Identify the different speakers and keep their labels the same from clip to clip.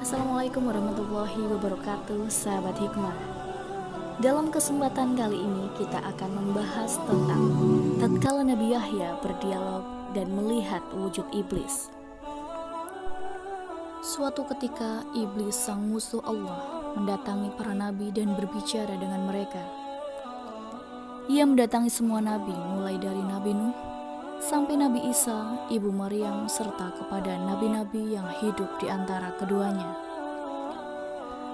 Speaker 1: Assalamualaikum warahmatullahi wabarakatuh, sahabat hikmah. Dalam kesempatan kali ini kita akan membahas tentang tatkala Nabi Yahya berdialog dan melihat wujud iblis. Suatu ketika iblis sang musuh Allah mendatangi para nabi dan berbicara dengan mereka. Ia mendatangi semua nabi mulai dari Nabi Nuh sampai Nabi Isa, Ibu Maryam, serta kepada nabi-nabi yang hidup di antara keduanya.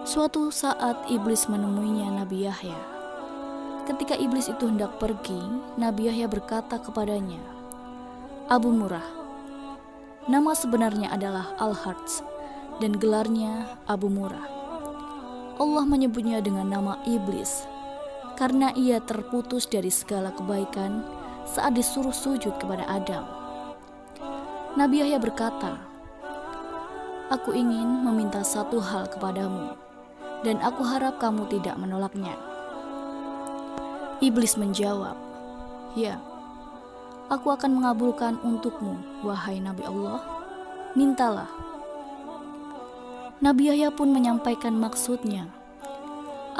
Speaker 1: Suatu saat iblis menemuinya Nabi Yahya. Ketika iblis itu hendak pergi, Nabi Yahya berkata kepadanya, "Abu Murrah." Nama sebenarnya adalah Al-Harts dan gelarnya Abu Murrah. Allah menyebutnya dengan nama iblis karena ia terputus dari segala kebaikan saat disuruh sujud kepada Adam. Nabi Yahya berkata, "Aku ingin meminta satu hal kepadamu, dan aku harap kamu tidak menolaknya." Iblis menjawab, "Ya, aku akan mengabulkan untukmu, wahai Nabi Allah. Mintalah." Nabi Yahya pun menyampaikan maksudnya,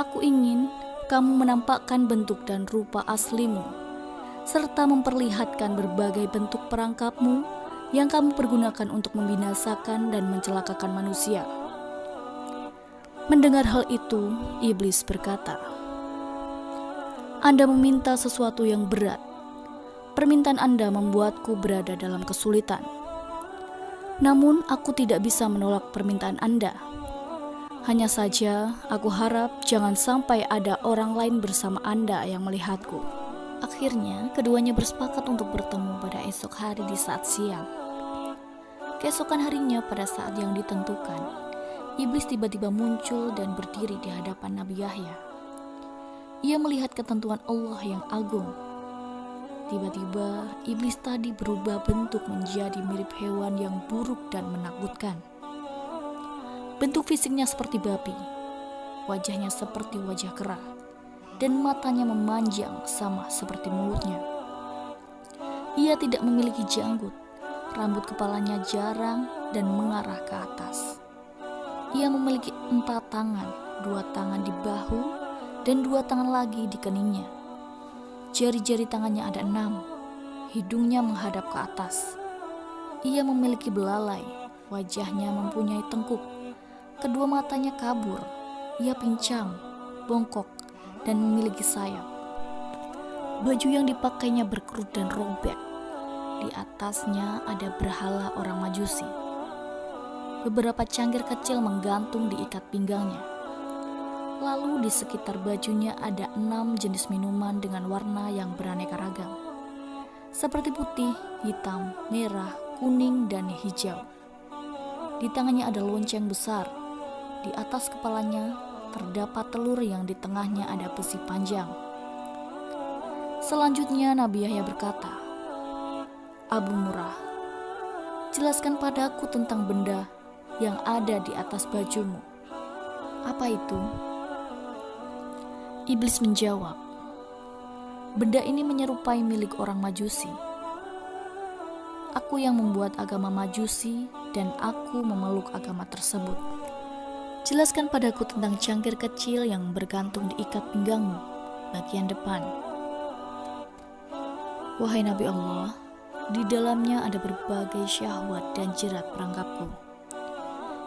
Speaker 1: "Aku ingin kamu menampakkan bentuk dan rupa aslimu, serta memperlihatkan berbagai bentuk perangkapmu yang kamu pergunakan untuk membinasakan dan mencelakakan manusia." Mendengar hal itu, iblis berkata, "Anda meminta sesuatu yang berat. Permintaan Anda membuatku berada dalam kesulitan. Namun aku tidak bisa menolak permintaan Anda. Hanya saja aku harap jangan sampai ada orang lain bersama Anda yang melihatku." Akhirnya keduanya bersepakat untuk bertemu pada esok hari di saat siang. Keesokan harinya pada saat yang ditentukan, iblis tiba-tiba muncul dan berdiri di hadapan Nabi Yahya. Ia melihat ketentuan Allah yang agung. Tiba-tiba iblis tadi berubah bentuk menjadi mirip hewan yang buruk dan menakutkan. Bentuk fisiknya seperti babi, wajahnya seperti wajah kera, dan matanya memanjang sama seperti mulutnya. Ia tidak memiliki janggut, rambut kepalanya jarang dan mengarah ke atas. Ia memiliki 4 tangan, 2 tangan di bahu, dan 2 tangan lagi di keningnya. Jari-jari tangannya ada 6, hidungnya menghadap ke atas. Ia memiliki belalai, wajahnya mempunyai tengkuk, kedua matanya kabur, ia pincang, bongkok, dan memiliki sayap. Baju yang dipakainya berkerut dan robek. Di atasnya ada berhala orang Majusi. Beberapa cangkir kecil menggantung di ikat pinggangnya. Lalu di sekitar bajunya ada 6 jenis minuman dengan warna yang beraneka ragam, seperti putih, hitam, merah, kuning, dan hijau. Di tangannya ada lonceng besar. Di atas kepalanya terdapat telur yang di tengahnya ada besi panjang. Selanjutnya Nabi Yahya berkata, "Abu Murrah, jelaskan padaku tentang benda yang ada di atas bajumu. Apa itu?" Iblis menjawab, "Benda ini menyerupai milik orang Majusi. Aku yang membuat agama Majusi dan aku memeluk agama tersebut. Jelaskan padaku tentang cangkir kecil yang bergantung di ikat pinggangmu, bagian depan." "Wahai Nabi Allah, di dalamnya ada berbagai syahwat dan jerat perangkapku.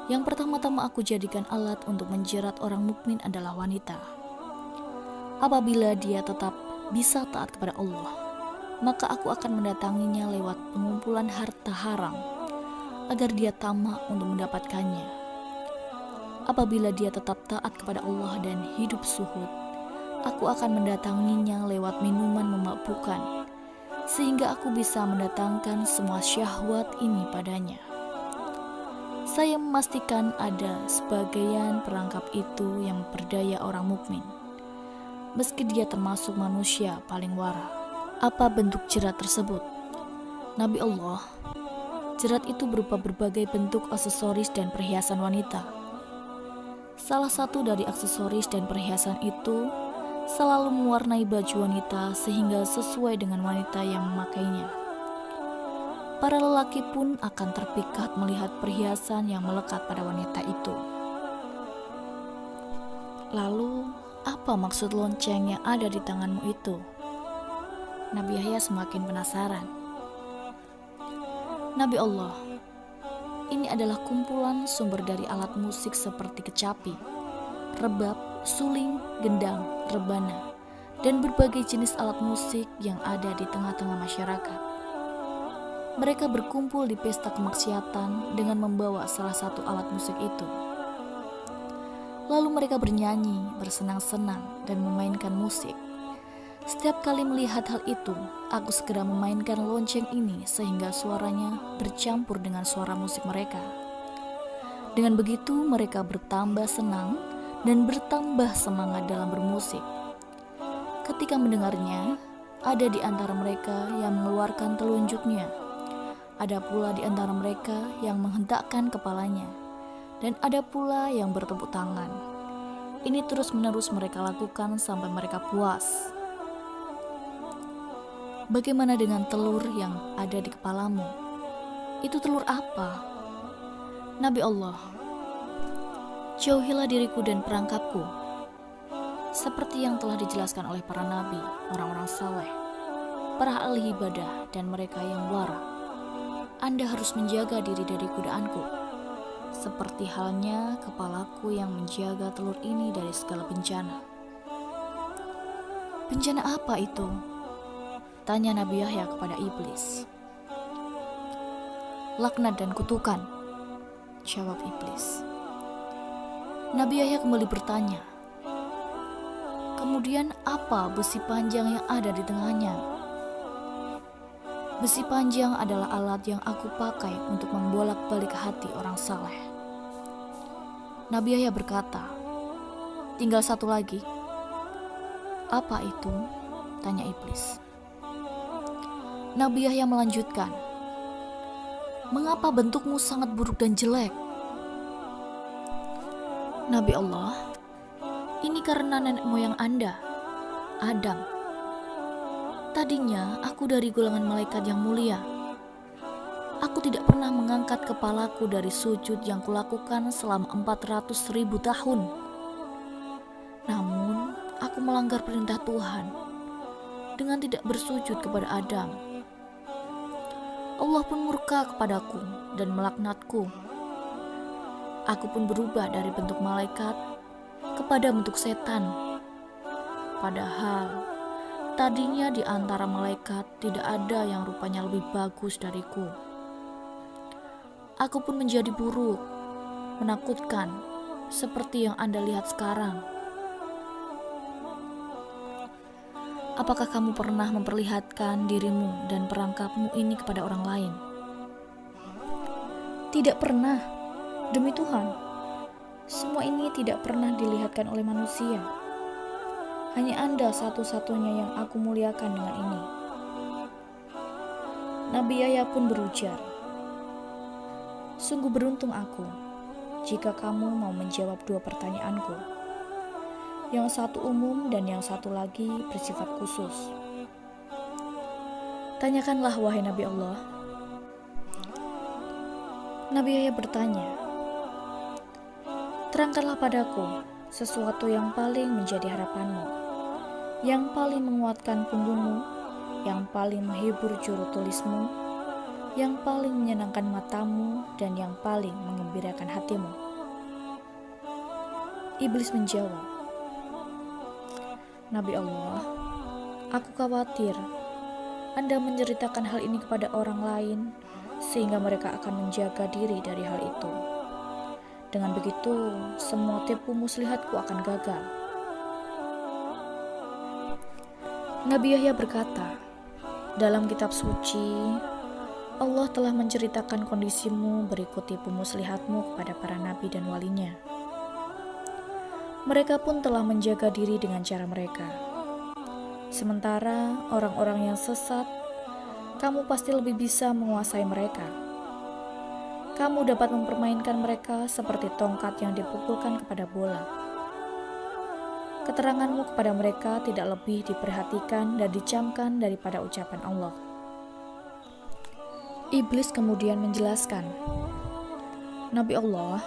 Speaker 1: Yang pertama-tama aku jadikan alat untuk menjerat orang mukmin adalah wanita. Apabila dia tetap bisa taat kepada Allah, maka aku akan mendatanginya lewat pengumpulan harta haram, agar dia tamak untuk mendapatkannya. Apabila dia tetap taat kepada Allah dan hidup suhud, aku akan mendatanginya lewat minuman memabukkan, sehingga aku bisa mendatangkan semua syahwat ini padanya. Saya memastikan ada sebagian perangkap itu yang memperdaya orang mukmin, meski dia termasuk manusia paling wara." "Apa bentuk jerat tersebut?" "Nabi Allah, jerat itu berupa berbagai bentuk aksesoris dan perhiasan wanita. Salah satu dari aksesoris dan perhiasan itu selalu mewarnai baju wanita sehingga sesuai dengan wanita yang memakainya. Para lelaki pun akan terpikat melihat perhiasan yang melekat pada wanita itu. Lalu, apa maksud lonceng yang ada di tanganmu itu? Nabi Yahya semakin penasaran. Nabi Allah, ini adalah kumpulan sumber dari alat musik seperti kecapi, rebab, suling, gendang, rebana, dan berbagai jenis alat musik yang ada di tengah-tengah masyarakat. Mereka berkumpul di pesta kemaksiatan dengan membawa salah satu alat musik itu. Lalu mereka bernyanyi, bersenang-senang, dan memainkan musik. Setiap kali melihat hal itu, aku segera memainkan lonceng ini sehingga suaranya bercampur dengan suara musik mereka. Dengan begitu, mereka bertambah senang dan bertambah semangat dalam bermusik. Ketika mendengarnya, ada di antara mereka yang mengeluarkan telunjuknya. Ada pula di antara mereka yang menghentakkan kepalanya, dan ada pula yang bertepuk tangan. Ini terus-menerus mereka lakukan sampai mereka puas. Bagaimana dengan telur yang ada di kepalamu? Itu telur apa? Nabi Allah, jauhilah diriku dan perangkapku, seperti yang telah dijelaskan oleh para nabi, orang-orang saleh, para ahli ibadah, dan mereka yang wara. Anda harus menjaga diri dari godaanku, seperti halnya kepalaku yang menjaga telur ini dari segala bencana. Bencana apa itu? Tanya Nabi Yahya kepada iblis. Laknat dan kutukan, jawab iblis. Nabi Yahya kembali bertanya, kemudian apa besi panjang yang ada di tengahnya? Besi panjang adalah alat yang aku pakai untuk membolak-balik hati orang saleh. Nabi Yahya berkata, tinggal satu lagi. Apa itu? Tanya iblis. Nabi Yahya melanjutkan, mengapa bentukmu sangat buruk dan jelek? Nabi Allah, ini karena nenek moyang Anda, Adam. Tadinya aku dari golongan malaikat yang mulia. Aku tidak pernah mengangkat kepalaku dari sujud yang kulakukan selama 400.000 tahun. Namun, aku melanggar perintah Tuhan dengan tidak bersujud kepada Adam. Allah pun murka kepadaku dan melaknatku. Aku pun berubah dari bentuk malaikat kepada bentuk setan. Padahal tadinya di antara malaikat tidak ada yang rupanya lebih bagus dariku. Aku pun menjadi buruk, menakutkan, seperti yang Anda lihat sekarang. Apakah kamu pernah memperlihatkan dirimu dan perangkapmu ini kepada orang lain? Tidak pernah, demi Tuhan. Semua ini tidak pernah dilihatkan oleh manusia. Hanya Anda satu-satunya yang aku muliakan dengan ini. Nabi Yahya pun berujar, sungguh beruntung aku jika kamu mau menjawab dua pertanyaanku. Yang satu umum dan yang satu lagi bersifat khusus. Tanyakanlah wahai Nabi Allah. Nabi Yahya bertanya, terangkanlah padaku sesuatu yang paling menjadi harapanmu, yang paling menguatkan punggungmu, yang paling menghibur juru tulismu, yang paling menyenangkan matamu, dan yang paling menggembirakan hatimu. Iblis menjawab, Nabi Allah, aku khawatir Anda menceritakan hal ini kepada orang lain, sehingga mereka akan menjaga diri dari hal itu. Dengan begitu, semua tipu muslihatku akan gagal. Nabi Yahya berkata, dalam kitab suci, Allah telah menceritakan kondisimu berikut tipu muslihatmu kepada para nabi dan walinya. Mereka pun telah menjaga diri dengan cara mereka. Sementara orang-orang yang sesat, kamu pasti lebih bisa menguasai mereka. Kamu dapat mempermainkan mereka seperti tongkat yang dipukulkan kepada bola. Keteranganmu kepada mereka tidak lebih diperhatikan dan dicamkan daripada ucapan Allah. Iblis kemudian menjelaskan, Nabi Allah,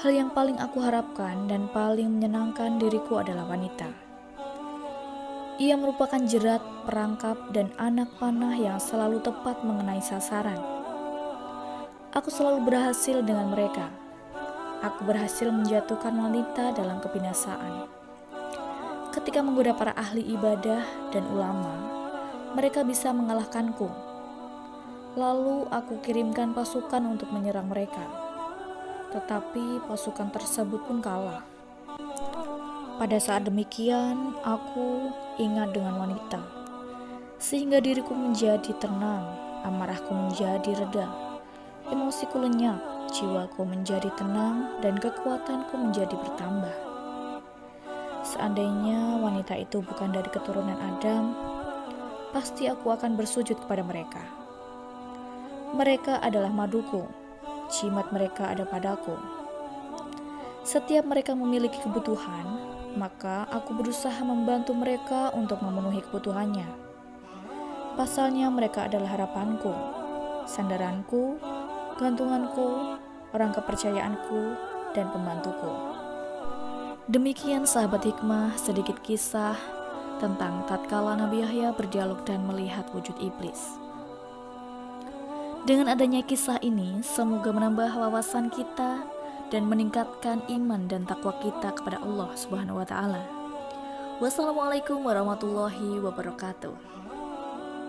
Speaker 1: hal yang paling aku harapkan dan paling menyenangkan diriku adalah wanita. Ia merupakan jerat, perangkap, dan anak panah yang selalu tepat mengenai sasaran. Aku selalu berhasil dengan mereka. Aku berhasil menjatuhkan wanita dalam kebinasaan. Ketika menggoda para ahli ibadah dan ulama, mereka bisa mengalahkanku. Lalu aku kirimkan pasukan untuk menyerang mereka. Tetapi pasukan tersebut pun kalah. Pada saat demikian, aku ingat dengan wanita, sehingga diriku menjadi tenang, amarahku menjadi reda, emosiku lenyap, jiwaku menjadi tenang, dan kekuatanku menjadi bertambah. Seandainya wanita itu bukan dari keturunan Adam, pasti aku akan bersujud kepada mereka. Mereka adalah maduku, jimat mereka ada padaku. Setiap mereka memiliki kebutuhan, maka aku berusaha membantu mereka untuk memenuhi kebutuhannya. Pasalnya mereka adalah harapanku, sandaranku, gantunganku, orang kepercayaanku, dan pembantuku. Demikian sahabat hikmah, sedikit kisah tentang tatkala Nabi Yahya berdialog dan melihat wujud iblis. Dengan adanya kisah ini, semoga menambah wawasan kita dan meningkatkan iman dan takwa kita kepada Allah Subhanahu wa Ta'ala. Wassalamualaikum warahmatullahi wabarakatuh.